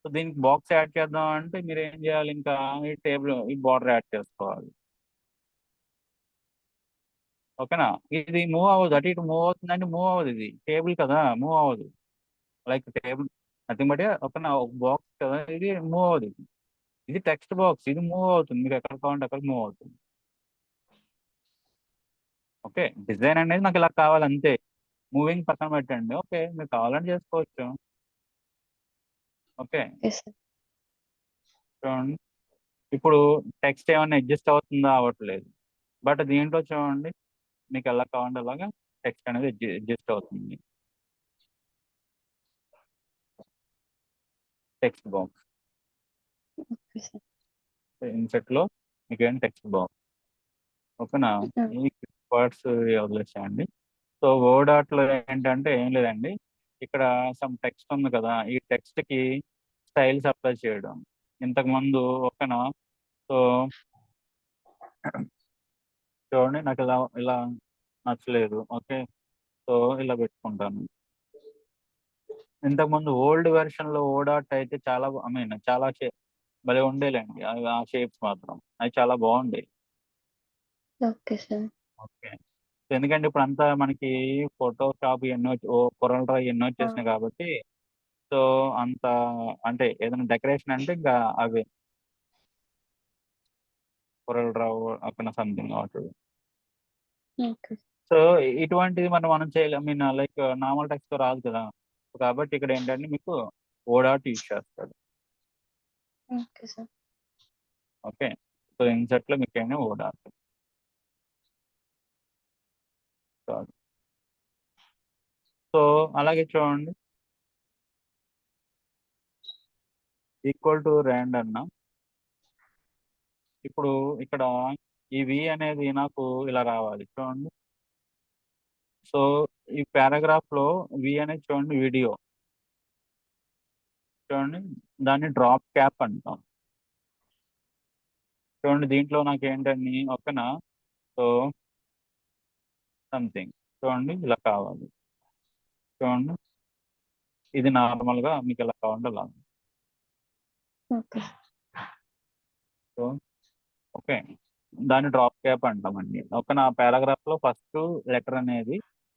సో దీనికి బాక్స్ యాడ్ చేద్దాం అంటే మీరు ఏం చేయాలి, ఇంకా ఈ బార్డర్ యాడ్ చేసుకోవాలి. ఓకేనా, ఇది మూవ్ అవ్వదు, అటు ఇటు మూవ్ అవుతుందంటే మూవ్ అవ్వదు, ఇది టేబుల్ కదా మూవ్ అవ్వదు. లైక్ టేబుల్ నథింగ్ బట్ ఒక బాక్స్ కదా, ఇది మూవ్ అవ్వదు. ఇది టెక్స్ట్ బాక్స్, ఇది మూవ్ అవుతుంది, మీకు ఎక్కడ కావాలంటే అక్కడ మూవ్ అవుతుంది. ఓకే, డిజైన్ అనేది నాకు ఇలా కావాలి అంతే. మూవింగ్ పక్కన పెట్టండి. ఓకే, మీరు కావాలని చేసుకోవచ్చు. Okay, okay sir. చూడండి ఇప్పుడు టెక్స్ట్ ఏమైనా అడ్జస్ట్ అవుతుందా, అవ్వట్లేదు. బట్ దీంట్లో చూడండి మీకు ఎలా కావాలంటే అలాగా టెక్స్ట్ అనేది అడ్జస్ట్ అవుతుంది. Text box okay sir. INCET లో మీకు ఏం టెక్స్ట్ బాక్స్. ఓకేనా, ఈ వర్డ్స్ వదిలేసాయండి. సో వర్డ్ ఆర్ట్ లో ఏంటంటే ఏం లేదండి, ఇక్కడ సమ్ టెక్స్ట్ ఉంది కదా, ఈ టెక్స్ట్ కి స్టైల్స్ అప్లై చేయడం. ఇంతకు ముందు ఓకేనా. సో చూడండి నాకు ఇలా ఇలా నచ్చలేదు. ఓకే, సో ఇలా పెట్టుకుంటాను. ఇంతకుముందు ఓల్డ్ వెర్షన్ లో ఓడ్ ఆర్ట్ అయితే చాలా ఐ మీన్ చాలా భలే ఉండేలేండి. ఆ షేప్స్ మాత్రం అవి చాలా బాగుండేవి. Okay sir. ఓకే, ఎందుకంటే ఇప్పుడు అంతా మనకి ఫోటోషాప్ ఎన్నో కొరల్ డ్రా ఎన్నో వచ్చేసినాయి కాబట్టి, సో అంత అంటే ఏదైనా డెకరేషన్ అంటే ఇంకా అవే కొరల్ డ్రా అక్కడ సంథింగ్ అవుతుంది. ఓకే. సో ఇటువంటిది మనం చేయలేం. I mean like normal text తో రాదు కదా, కాబట్టి ఇక్కడ ఏంటంటే మీకు ఓడాట్ యూజ్ చేస్తాడు. Okay sir. Okay, so INCET లో మీకు ఏమైనా ఓడాట్. సో అలాగే చూడండి ఈక్వల్ టు ర్యాండ్ అన్న. ఇప్పుడు ఇక్కడ ఈ వి అనేది నాకు ఇలా రావాలి చూడండి. సో ఈ పారాగ్రాఫ్ లో వి అనేది చూడండి వీడియో చూడండి, దాన్ని డ్రాప్ క్యాప్ అంటాం. చూడండి దీంట్లో నాకు ఏంటని ఓకేనా. సో సంథింగ్ చూడండి ఇలా కావాలి. చూడండి ఇది నార్మల్ గా మీకు ఎలా కావాలంటే అలా. ఓకే. సో ఓకే, దాన్ని డ్రాప్ క్యాప్ అంటామండి. ఓకేనా, ఆ పారాగ్రాఫ్ లో ఫస్ట్ లెటర్ అనేది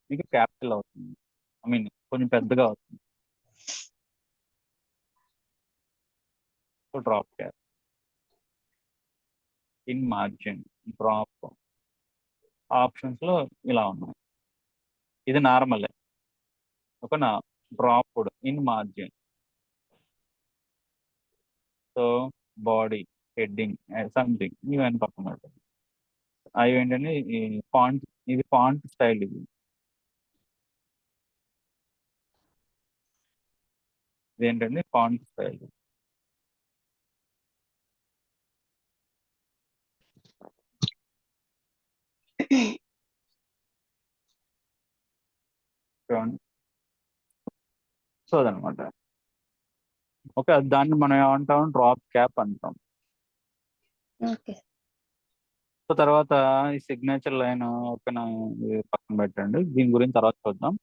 మీకు క్యాపిటల్ అవుతుంది, ఐ మీన్ కొంచెం పెద్దగా అవుతుంది. So drop cap, in margin, drop options లో ఇలా ఉన్నాయి. ఇది నార్మల్. ఓకేనా, dropped, in margin. So body, heading, something ఇవన్నీ పక్కన పెట్టండి. అవి ఏంటంటే ఈ ఫాంట్, ఇది ఫాంట్ స్టైల్. ఇది ఏంటంటే ఫాంట్ స్టైల్. చూడండి, సో అదనమాట. ఓకే, దాన్ని మనం ఏమంటాం, డ్రాప్ క్యాప్ అంటాం. ఓకే. సో తర్వాత ఈ సిగ్నేచర్ లైన్ ఓకేనా, ఇది పక్కన పెట్టండి, దీని గురించి తర్వాత చూద్దాం.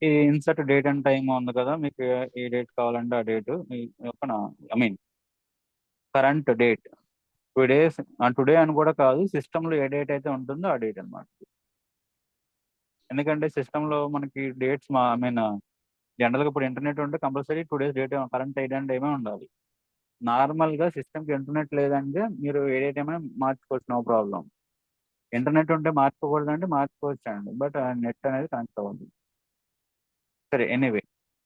ఈ ఇన్సర్ట్ డేట్ అండ్ టైం ఉంది కదా, మీకు ఏ డేట్ కావాలంటే ఆ డేట్ ఓకేనా, I mean current date today's, today అని కూడా కాదు, సిస్టమ్ లో ఏ డేట్ అయితే ఉంటుందో ఆ డేట్ అన్నమాట. ఎందుకంటే సిస్టమ్ లో మనకి డేట్స్ ఐ మీన్ జనరల్ గా ఇప్పుడు ఇంటర్నెట్ ఉంటే compulsory 2 days date current date and టైమే ఉండాలి. నార్మల్ గా సిస్టమ్ కి ఇంటర్నెట్ లేదంటే మీరు ఏ డేట్ ఏమైనా మార్చుకోవచ్చు, నో ప్రాబ్లం. ఇంటర్నెట్ ఉంటే మార్చుకోకూడదు అంటే మార్చుకోవచ్చు అండి, బట్ నెట్ అనేది కనెక్ట్ అవ్వదు. సరే ఎనీవే,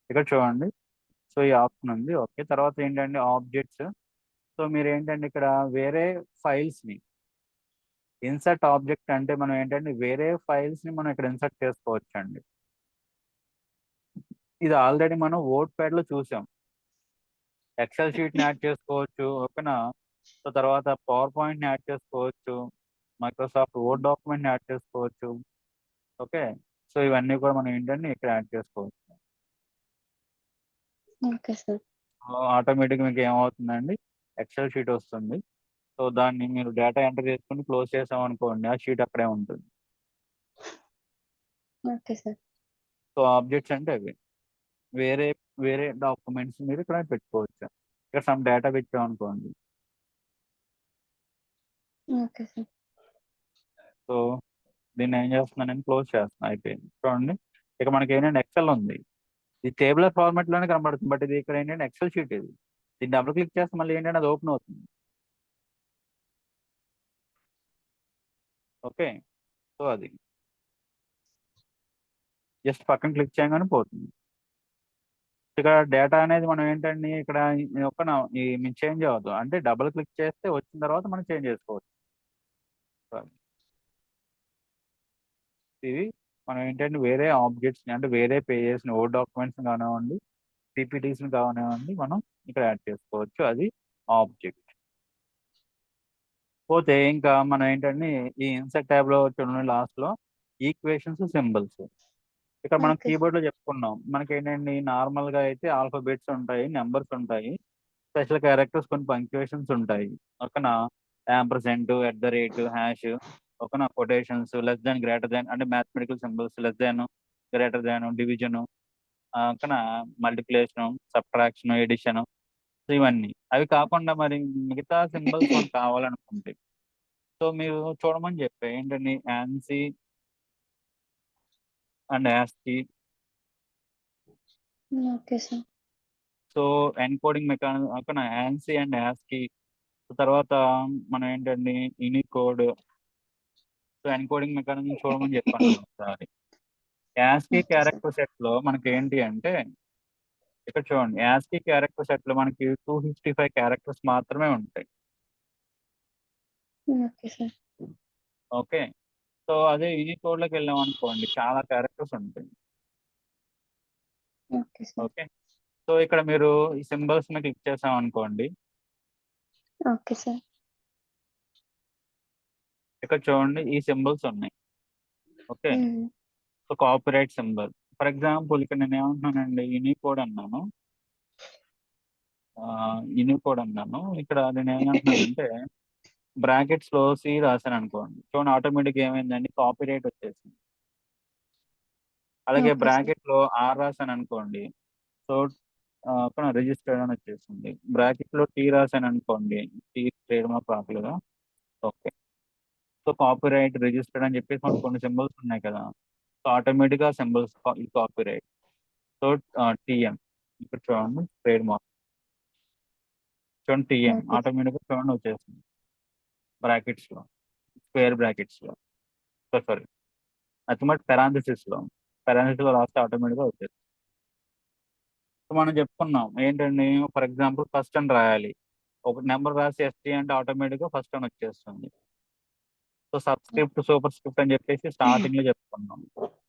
ఇక్కడ చూడండి. సో ఈ ఆప్షన్ ఉంది. ఓకే, తర్వాత ఏంటంటే ఆబ్జెక్ట్స్. సో మీరు ఏంటంటే ఇక్కడ వేరే ఫైల్స్ ని ఇన్సర్ట్ ఆబ్జెక్ట్ అంటే మనం ఏంటంటే వేరే ఫైల్స్ ని మనం ఇక్కడ ఇన్సర్ట్ చేసుకోవచ్చు అండి. ఇది ఆల్రెడీ మనం వర్డ్ ప్యాడ్ లో చూసాం. ఎక్సెల్ షీట్ ని యాడ్ చేసుకోవచ్చు. ఓకేనా, సో తర్వాత పవర్ పాయింట్ ని యాడ్ చేసుకోవచ్చు, మైక్రోసాఫ్ట్ వర్డ్ డాక్యుమెంట్ ని యాడ్ చేసుకోవచ్చు. ఓకే, సో ఇవన్నీ కూడా మనం ఏంటంటే ఇక్కడ యాడ్ చేసుకోవచ్చు. Okay sir. ఆటోమేటిక్ మీకు ఏమవుతుందండి, ఎక్సెల్ షీట్ వస్తుంది. సో దాన్ని మీరు డేటా ఎంటర్ చేసుకుని క్లోజ్ చేసాం అనుకోండి, ఆ షీట్ అక్కడే ఉంటుంది. Okay sir. సో ఆబ్జెక్ట్స్ అంటే అవి వేరే వేరే డాక్యుమెంట్స్ మీరు ఇక్కడ పెట్టుకోవచ్చు. ఇక్కడ సమ్ డేటా పెట్టాం అనుకోండి. Okay sir. సో దీన్ని ఏం చేస్తున్నాను, నేను క్లోజ్ చేస్తున్నాను, అయిపోయింది. చూడండి ఇక మనకి ఏంటంటే ఎక్సెల్ ఉంది, ఇది టేబులర్ ఫార్మాట్ లోనే కనబడుతుంది, బట్ ఇది ఇక్కడ ఏంటంటే ఎక్సెల్ షీట్. ఇది దీన్ని డబుల్ క్లిక్ చేస్తే మళ్ళీ ఏంటంటే అది ఓపెన్ అవుతుంది. ఓకే, సో అది జస్ట్ పక్కన క్లిక్ చేయగానే పోతుంది. ఇక్కడ డేటా అనేది మనం ఏంటండి ఇక్కడ ఈ చేంజ్ అవ్వదు, అంటే డబుల్ క్లిక్ చేస్తే వచ్చిన తర్వాత మనం చేంజ్ చేసుకోవచ్చు. ఇది మనం ఏంటంటే వేరే ఆబ్జెక్ట్స్ అంటే వేరే పేజెస్ ఓల్డ్ డాక్యుమెంట్స్ కానివ్వండి, పీపీటీస్ కానివ్వండి, మనం ఇక్కడ యాడ్ చేసుకోవచ్చు. అది ఆబ్జెక్ట్. పోతే ఇంకా మనం ఏంటంటే ఈ ఇన్సర్ట్ ట్యాబ్ లో చూడండి లాస్ట్ లో ఈక్వేషన్స్, సింబల్స్. ఇక్కడ మనం ఓకే కీబోర్డ్ లో చెప్పుకున్నాం, మనకి ఏంటండి నార్మల్ గా అయితే ఆల్ఫాబెట్స్ ఉంటాయి, నెంబర్స్ ఉంటాయి, స్పెషల్ క్యారెక్టర్స్, కొన్ని పంక్చుయేషన్స్ ఉంటాయి. ఓకేన, ampersand, at the rate, hash, ఓకేనా, quotations, less than, greater than, అంటే mathematical symbols, less than, greater than, division, ఓకేనా, మల్టిప్లికేషన్, సబ్ట్రాక్షన్, ఎడిషన్, ఇవన్నీ. అవి కాకుండా మరి మిగతా సింబల్స్ మనకు కావాలనుకుంటే, సో మీరు చూడమని చెప్పే ఏంటండి ANSI and ASCII. Okay sir. So encoding mechanism ఓకేనా, యాన్సీ అండ్ యాస్కీ. తర్వాత మనం ఏంటండి యూనికోడ్. సో ఎన్కోడింగ్ మెకానిజం చూడమని చెప్పాను ఒకసారి. ASCII okay sir. Character set లో మనకి ఏంటి అంటే, ఇక్కడ చూడండి, యాస్కీ క్యారెక్టర్ సెట్ లో మనకి 255 క్యారెక్టర్స్ మాత్రమే ఉంటాయి. Okay sir. ఓకే, సో అదే యూనికోడ్ లోకి వెళ్ళాం అనుకోండి, చాలా క్యారెక్టర్స్ ఉంటాయి. Okay sir. ఓకే, సో ఇక్కడ మీరు ఈ సింబల్స్ మీద క్లిక్ చేసాం అనుకోండి, ఓకే సార్. ఇక్కడ చూడండి ఈ సింబల్స్ ఉన్నాయి. Okay, so copyright symbol. For example ఇక్కడ నేను ఏమంటున్నానండి, యూనికోడ్ అన్నాను, యూనికోడ్ అన్నాను. ఇక్కడ నేను ఏమంటున్నానంటే బ్రాకెట్స్ లో సి రాశాను అనుకోండి, చూడండి ఆటోమేటిక్ ఏమైందండి, కాపీరైట్ వచ్చేసింది. అలాగే ఓకే సార్. బ్రాకెట్ లో ఆర్ రాశాను అనుకోండి, సో అక్కడ రిజిస్టర్డ్ అని వచ్చేసింది. బ్రాకెట్ లో టీ రాశాను అనుకోండి, టీ ట్రేడ్ మార్క్ రాకలేదా, ఓకే, సో కాపీరైట్, రిజిస్టర్డ్ అని చెప్పేసి మనకు కొన్ని సింబల్స్ ఉన్నాయి కదా, సో ఆటోమేటిక్ గా సింబల్స్ కాపీరైట్. సో టిఎం ఇక్కడ చూడండి ట్రేడ్ మార్క్, చూడండి టిఎం ఓకే సార్. ఆటోమేటిక్ గా చూడండి వచ్చేసింది బ్రాకెట్స్ లో, స్క్వేర్ బ్రాకెట్స్ లో, సారీ అది మటు పెరాంథసిస్ లో, పెరాంథసిస్ లో రాస్తే ఆటోమేటిక్ గా వచ్చేస్తుంది. సో మనం చెప్పుకున్నాం ఏంటండి, ఫర్ ఎగ్జాంపుల్ ఫస్ట్ అని రాయాలి, ఒక నెంబర్ రాసి ఎస్టీ అంటే ఆటోమేటిక్ గా ఫస్ట్ అని వచ్చేస్తుంది. సో సబ్స్క్రిప్ట్, సూపర్ స్క్రిప్ట్ అని చెప్పేసి స్టార్టింగ్ లో చెప్పుకున్నాం.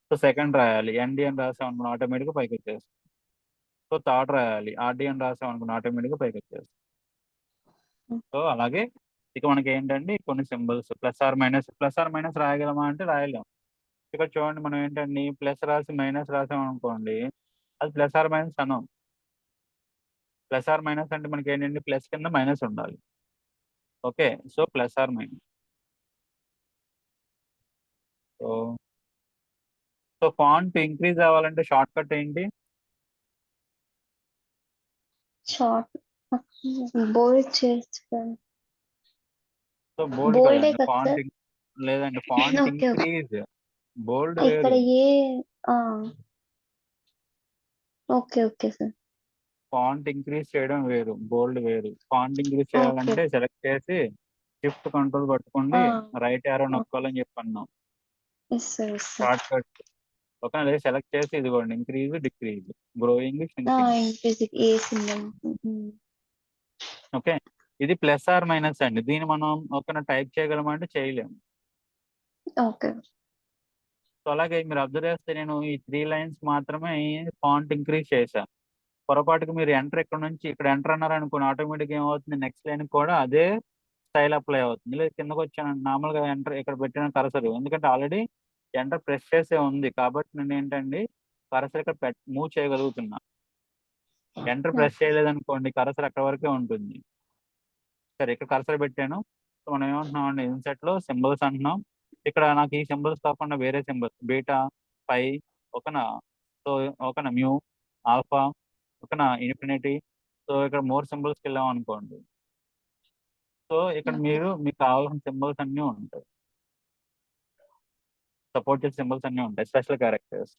సో సెకండ్ రాయాలి, ఎన్డి అని రాసాం అనుకున్న ఆటోమేటిక్ గా పైకి వచ్చేస్తుంది. సో థర్డ్ రాయాలి, ఆర్డి అని రాసాం అనుకున్న ఆటోమేటిక్ గా పైకి వచ్చేస్తుంది. సో అలాగే ఇక మనకి ఏంటంటే కొన్ని సింబల్స్ ప్లస్ ఆర్ మైనస్ రాయగలమా అంటే రాయలేం. ఇక్కడ చూడండి మనం ఏంటండి ప్లస్ రాసి మైనస్ రాసాం అనుకోండి, అది ప్లస్ ఆర్ మైనస్ అనం. ప్లస్ ఆర్ మైనస్ అంటే మనకి ఏంటంటే ప్లస్ కింద మైనస్ ఉండాలి. Okay, so plus or minus. So so font increase అవ్వాలంటే షార్ట్ కట్ ఏంటి, షార్ట్ బోల్డ్ చేసుకోండి. సో బోల్డ్ బోల్డే కదండి కదా ఫాంట్, సార్. లేదండి font okay okay. Increase, bold ఇక్కడ వేరు. ఏ ఆ, okay okay sir. Font increase చేయడం వేరు, బోల్డ్ వేరు. Font increase okay. చేయాలంటే సెలెక్ట్ చేసి షిఫ్ట్ కంట్రోల్ పట్టుకోండి, ఆ, రైట్ యారో నొక్కాలని చెప్పి అన్నాం, yes sir yes sir. Short cut. Okay, అదే సెలెక్ట్ చేసి ఇదిగోండి increase, decrease, growing, shrinking. Increase a symbol. Okay, ఇది ప్లస్ ఆర్ మైనస్ అండి, దీన్ని మనం ఒక టైప్ చేయగలమా అంటే చేయలేము. ఓకే. సో అలాగే మీరు అబ్జర్వ్ చేస్తే నేను ఈ 3 లైన్స్ మాత్రమే ఫాంట్ ఇంక్రీజ్ చేశాను. పొరపాటుకి మీరు ఎంటర్ ఇక్కడ నుంచి ఇక్కడ ఎంటర్ అన్నారు అనుకోండి, ఆటోమేటిక్ ఏమవుతుంది నెక్స్ట్ లైన్ కూడా అదే స్టైల్ అప్లై అవుతుంది. లేదు కిందకు వచ్చాను నార్మల్గా ఎంటర్ ఇక్కడ పెట్టిన కరసరు, ఎందుకంటే ఆల్రెడీ ఎంటర్ ప్రెస్ చేసే ఉంది కాబట్టి నేను ఏంటండి కరసర్ ఇక్కడ మూవ్ చేయగలుగుతున్నా. ఎంటర్ ప్రెస్ చేయలేదనుకోండి కరసర్ అక్కడ వరకే ఉంటుంది. సరే ఇక్కడ కరసర్ పెట్టాను. సో మనం ఏమంటున్నాం అండి ఇన్సెట్ లో సింబల్స్ అంటున్నాం. ఇక్కడ నాకు ఈ సింబల్స్ కాకుండా వేరే సింబల్స్ బీటా, పై, ఓకేనా, సో ఓకేనా, మ్యూ, ఆల్ఫా, ఓకేనా, ఇన్ఫినిటీ. సో ఇక్కడ మోర్ సింబల్స్కి వెళ్ళాం అనుకోండి, సో ఇక్కడ మీకు కావాల్సిన సింబల్స్ అన్నీ ఉంటాయి, సపోర్ట్ చేసే సింబల్స్ అన్నీ ఉంటాయి, స్పెషల్ క్యారెక్టర్స్.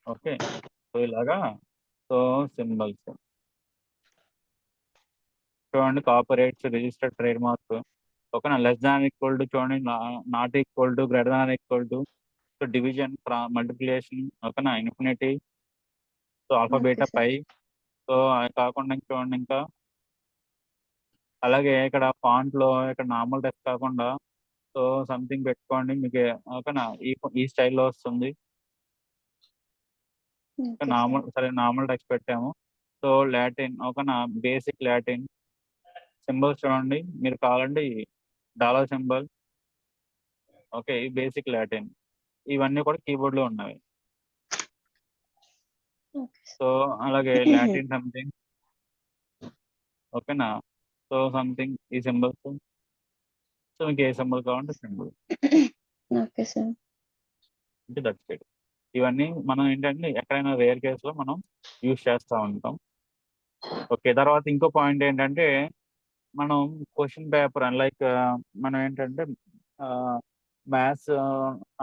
ఓకే, సో ఇలాగా, సో సింబల్స్ చూడండి, కాపరేట్స్, రిజిస్టర్డ్ ట్రేడ్ మార్క్, ఓకేనా, లెస్ దాన్ ఈక్వల్ టు చూడండి, not equal to, greater than equal to, so division, multiplication, ఓకేనా, infinity, so alpha, okay beta, sir. Pi. So అది కాకుండా చూడండి ఇంకా అలాగే ఇక్కడ ఫాంట్ లో ఇక్కడ నార్మల్ టెక్స్ట్ కాకుండా సో సంథింగ్ పెట్టుకోండి మీకు, ఓకేనా, ఈ స్టైల్లో వస్తుంది. Okay sir. నార్మల్, సరే నార్మల్ టెక్స్ట్ పెట్టాము. సో లాటిన్, ఓకేనా, బేసిక్ లాటిన్ సింబల్స్ చూడండి, మీరు కావాలంటే డాలర్ సింబల్, ఓకే, ఈ బేసిక్ లాటిన్ ఇవన్నీ కూడా కీబోర్డ్ లో ఉన్నవి. Okay sir. సో అలాగే లాటిన్ సంథింగ్, ఓకేనా, సో సంథింగ్ ఈ సింబల్స్. సో మీకు ఏ సింబల్ కావాలంటే సింబల్, ఓకే సార్. అంటే దట్స్ ఇట్. ఇవన్నీ మనం ఏంటంటే ఎక్కడైనా రేర్ కేసులో మనం యూజ్ చేస్తూ ఉంటాం. ఓకే, తర్వాత ఇంకో పాయింట్ ఏంటంటే మనం క్వశ్చన్ పేపర్ లైక్ మనం ఏంటంటే మ్యాథ్స్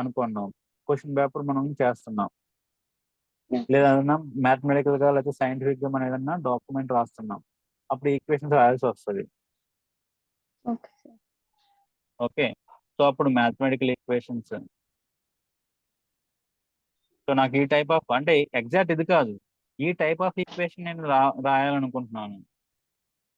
అనుకున్నాం, క్వశ్చన్ పేపర్ మనం చేస్తున్నాం, లేదా ఏదైనా మ్యాథమెటికల్ గా లేకపోతే సైంటిఫిక్ గా మనం ఏదైనా డాక్యుమెంట్ రాస్తున్నాం, అప్పుడు ఈక్వేషన్స్ రాయాల్సి వస్తుంది. Okay sir. ఓకే, సో అప్పుడు మ్యాథమెటికల్ ఈక్వేషన్స్, సో నాకు ఈ టైప్ ఆఫ్ అంటే ఎగ్జాక్ట్ ఇది కాదు, ఈ టైప్ ఆఫ్ ఈక్వేషన్ నేను రాయాలనుకుంటున్నాను.